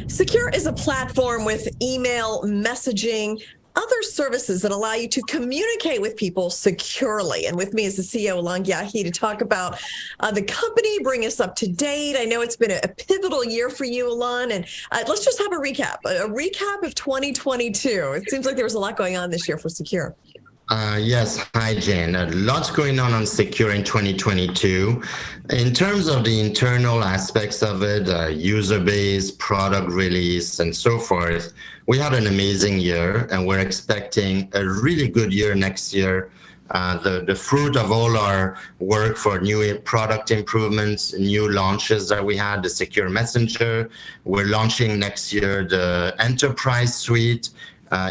SKUR is a platform with email, messaging, other services that allow you to communicate with people securely. And with me is the CEO, Alain Ghiai, to talk about the company, bring us up to date. I know it's been a pivotal year for you, Alain, and let's just have a recap of 2022. It seems like there was a lot going on this year for SKUR. Yes. Hi, Jen. Lots going on SKUR in 2022. In terms of the internal aspects of it, user base, product release, and so forth, we had an amazing year, and we're expecting a really good year next year. The fruit of all our work for new product improvements, new launches that we had, the SKUR Messenger. We're launching next year the Enterprise Suite,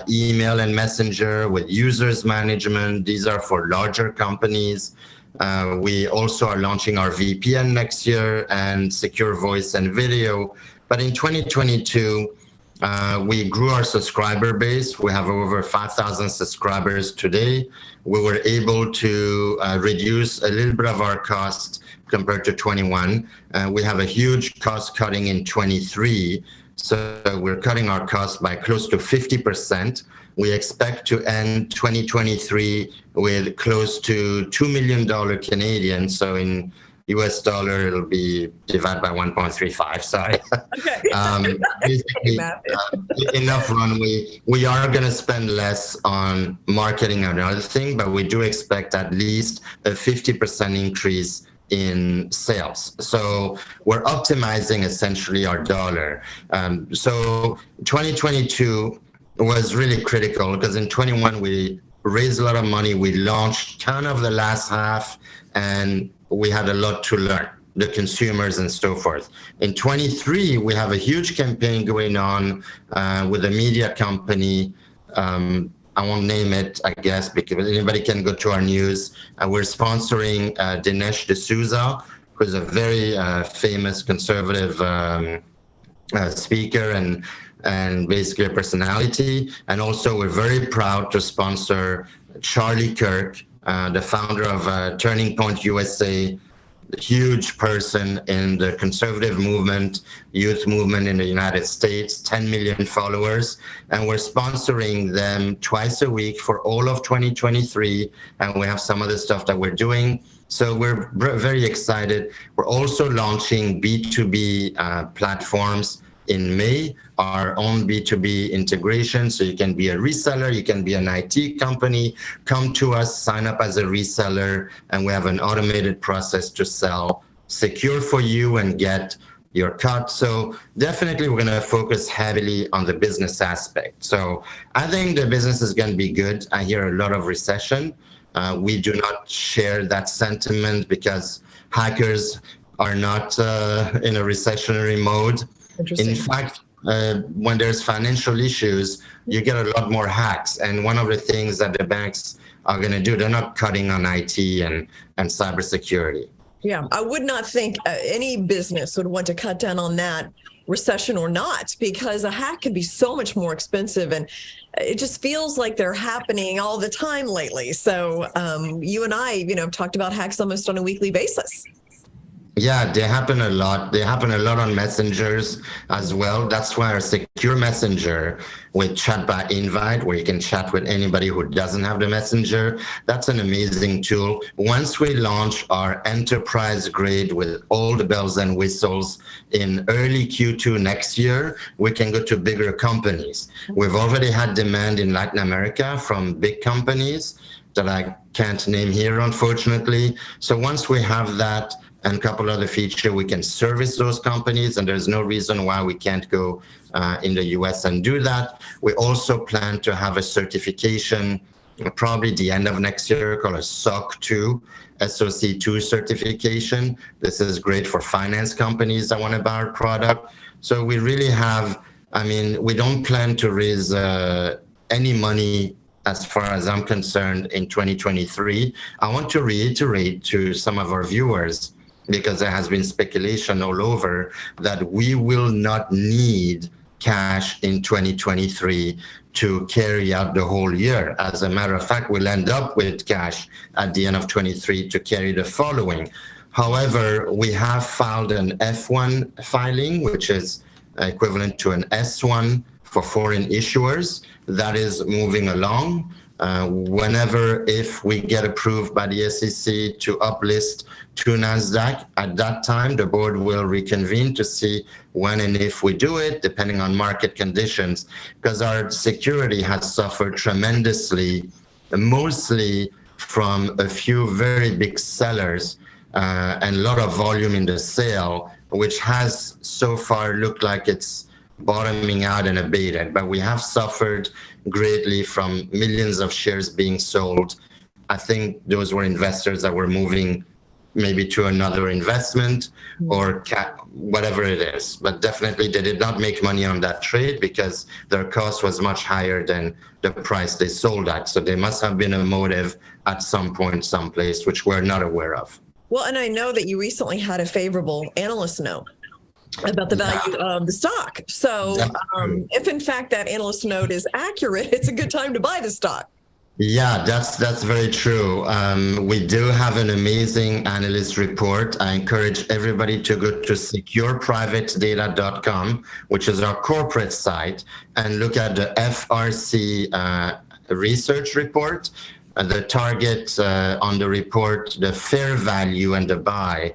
email and messenger with users management. These are for larger companies. We also are launching our VPN next year and SKUR Voice and Video. But in 2022, we grew our subscriber base. We have over 5,000 subscribers today. We were able to reduce a little bit of our cost compared to 21. We have a huge cost cutting in 23. So we're cutting our costs by close to 50%. We expect to end 2023 with close to $2 million Canadian. So in US dollar, it'll be divided by 1.35. Sorry. Okay. Basically, enough runway. We are going to spend less on marketing and other thing, but we do expect at least a 50% increase in sales. So we're optimizing essentially our dollar. So 2022 was really critical because in 21 we raised a lot of money. We launched kind of the last half, and we had a lot to learn, the consumers and so forth. In 23, we have a huge campaign going on with a media company. I won't name it, I guess, because anybody can go to our news. We're sponsoring Dinesh D'Souza, who's a very famous conservative speaker and basically a personality. And also, we're very proud to sponsor Charlie Kirk, the founder of Turning Point USA, a huge person in the conservative movement, youth movement in the United States, 10 million followers. And we're sponsoring them twice a week for all of 2023. And we have some of the stuff that we're doing. So we're very excited. We're also launching B2B platforms in May, our own B2B integration. So you can be a reseller, you can be an IT company, come to us, sign up as a reseller, and we have an automated process to sell SKUR for you and get your cut. So definitely we're going to focus heavily on the business aspect. So I think the business is going to be good. I hear a lot of recession. We do not share that sentiment because hackers are not in a recessionary mode. In fact, when there's financial issues, you get a lot more hacks. And one of the things that the banks are going to do, they're not cutting on IT and cybersecurity. Yeah, I would not think any business would want to cut down on that, recession or not, because a hack can be so much more expensive. And it just feels like they're happening all the time lately. So you and I, have talked about hacks almost on a weekly basis. Yeah, they happen a lot. They happen a lot on messengers as well. That's why our SKUR Messenger with chat by invite, where you can chat with anybody who doesn't have the messenger. That's an amazing tool. Once we launch our enterprise grade with all the bells and whistles in early Q2 next year, we can go to bigger companies. We've already had demand in Latin America from big companies that I can't name here, unfortunately. So once we have that, and a couple other features, we can service those companies, and there's no reason why we can't go in the US and do that. We also plan to have a certification probably the end of next year called a SOC 2, SOC 2 certification. This is great for finance companies that want to buy our product. So we really have, we don't plan to raise any money as far as I'm concerned in 2023. I want to reiterate to some of our viewers, because there has been speculation all over, that we will not need cash in 2023 to carry out the whole year. As a matter of fact, we'll end up with cash at the end of 23 to carry the following. However, we have filed an F1 filing, which is equivalent to an S1 for foreign issuers. That is moving along. Whenever, if we get approved by the SEC to uplist to NASDAQ, at that time, the board will reconvene to see when and if we do it, depending on market conditions, because our security has suffered tremendously, mostly from a few very big sellers and a lot of volume in the sale, which has so far looked like it's bottoming out and abated, but we have suffered greatly from millions of shares being sold. I think those were investors that were moving maybe to another investment or whatever it is, but definitely they did not make money on that trade because their cost was much higher than the price they sold at. So there must have been a motive at some point, someplace, which we're not aware of. Well, and I know that you recently had a favorable analyst note about the value of the stock. So if in fact that analyst note is accurate, it's a good time to buy the stock. Yeah, that's very true. We do have an amazing analyst report. I encourage everybody to go to securprivatedata.com, which is our corporate site, and look at the FRC research report. The target on the report, the fair value and the buy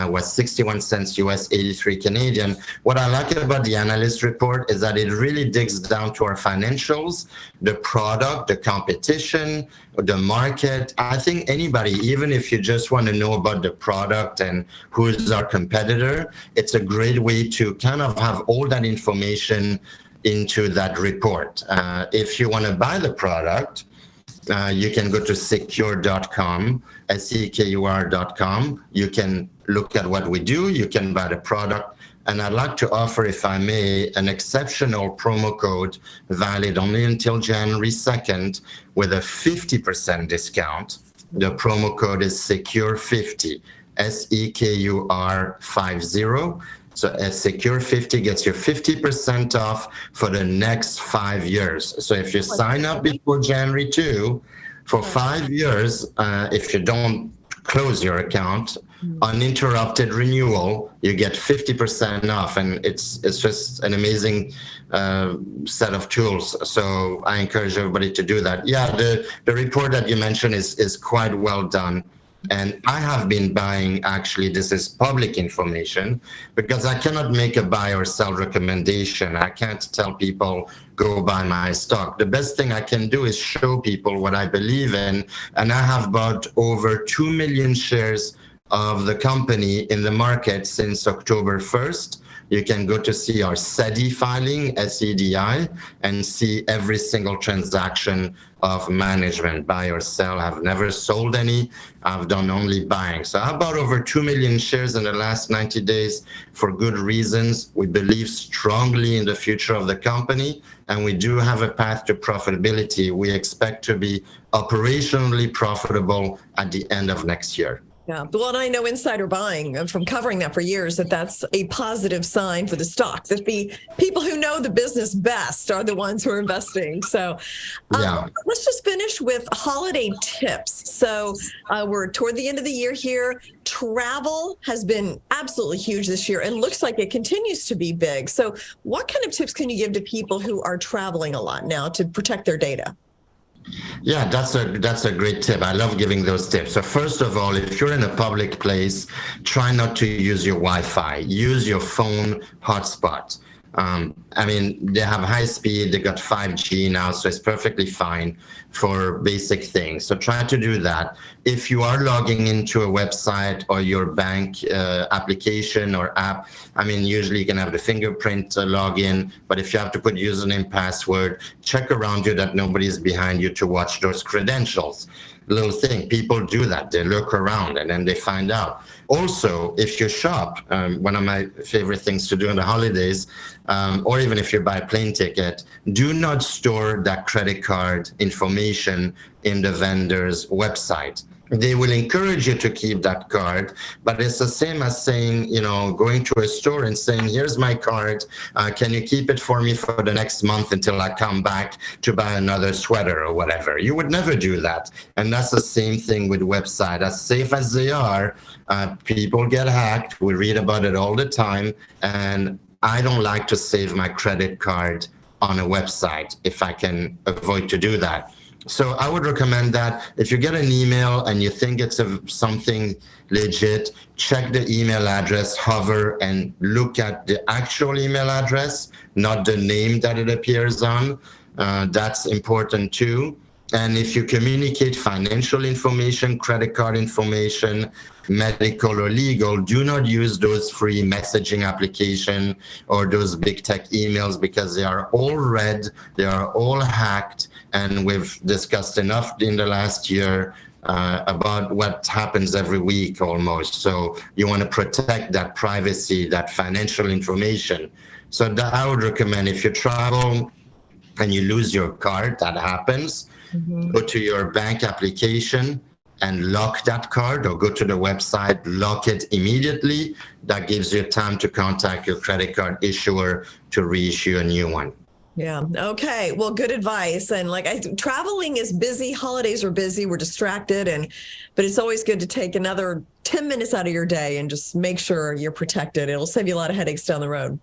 was 61 cents US, 83 Canadian. What I like about the analyst report is that it really digs down to our financials, the product, the competition, the market. I think anybody, even if you just want to know about the product and who's our competitor, it's a great way to kind of have all that information into that report. If you want to buy the product, you can go to secure.com, SEKUR.com. You can look at what we do. You can buy the product. And I'd like to offer, if I may, an exceptional promo code valid only until January 2nd with a 50% discount. The promo code is SEKUR50, SEKUR50. So SEKUR50 gets you 50% off for the next 5 years. So if you sign up before January 2, for 5 years, if you don't close your account, uninterrupted renewal, you get 50% off. And it's just an amazing set of tools. So I encourage everybody to do that. Yeah, the report that you mentioned is quite well done. And I have been buying, actually, this is public information, because I cannot make a buy or sell recommendation. I can't tell people, go buy my stock. The best thing I can do is show people what I believe in. And I have bought over 2 million shares of the company in the market since October 1st. You can go to see our SEDI filing, SEDI, and see every single transaction of management, buy or sell. I've never sold any. I've done only buying. So I bought over 2 million shares in the last 90 days for good reasons. We believe strongly in the future of the company, and we do have a path to profitability. We expect to be operationally profitable at the end of next year. Yeah, well, and I know insider buying from covering that for years, that's a positive sign for the stock, that the people who know the business best are the ones who are investing. So let's just finish with holiday tips. So we're toward the end of the year here. Travel has been absolutely huge this year and looks like it continues to be big. So what kind of tips can you give to people who are traveling a lot now to protect their data? Yeah, that's a great tip. I love giving those tips. So first of all, if you're in a public place, try not to use your Wi-Fi. Use your phone hotspot. I mean, they have high speed, they got 5G now, so it's perfectly fine for basic things. So try to do that. If you are logging into a website or your bank application or app, I mean, usually you can have the fingerprint login, but if you have to put username, password, check around you that nobody's behind you to watch those credentials. Little thing, people do that. They look around and then they find out. Also, if you shop, one of my favorite things to do in the holidays, or even if you buy a plane ticket, do not store that credit card information in the vendor's website. They will encourage you to keep that card, but it's the same as saying, going to a store and saying, here's my card, can you keep it for me for the next month until I come back to buy another sweater or whatever. You would never do that. And that's the same thing with websites. As safe as they are, people get hacked. We read about it all the time. And I don't like to save my credit card on a website if I can avoid to do that. So I would recommend that if you get an email and you think it's something legit, check the email address, hover, and look at the actual email address, not the name that it appears on. That's important too. And if you communicate financial information, credit card information, medical or legal, do not use those free messaging application or those big tech emails, because they are all read, they are all hacked, and we've discussed enough in the last year about what happens every week almost. So you want to protect that privacy, that financial information. So that I would recommend, if you travel and you lose your card, that happens, go to your bank application and lock that card, or go to the website, lock it immediately. That gives you time to contact your credit card issuer to reissue a new one. Yeah. Okay. Well, good advice. And traveling is busy. Holidays are busy. We're distracted. But it's always good to take another 10 minutes out of your day and just make sure you're protected. It'll save you a lot of headaches down the road.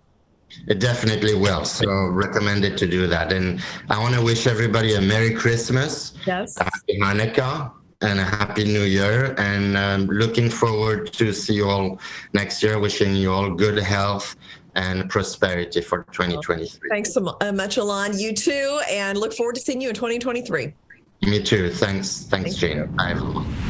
It definitely will. So recommended to do that. And I want to wish everybody a Merry Christmas, yes, a Happy Hanukkah, and a Happy New Year. And looking forward to see you all next year. Wishing you all good health and prosperity for 2023. Thanks so much, Alain. You too. And look forward to seeing you in 2023. Me too. Thanks, Jane. Bye, everyone.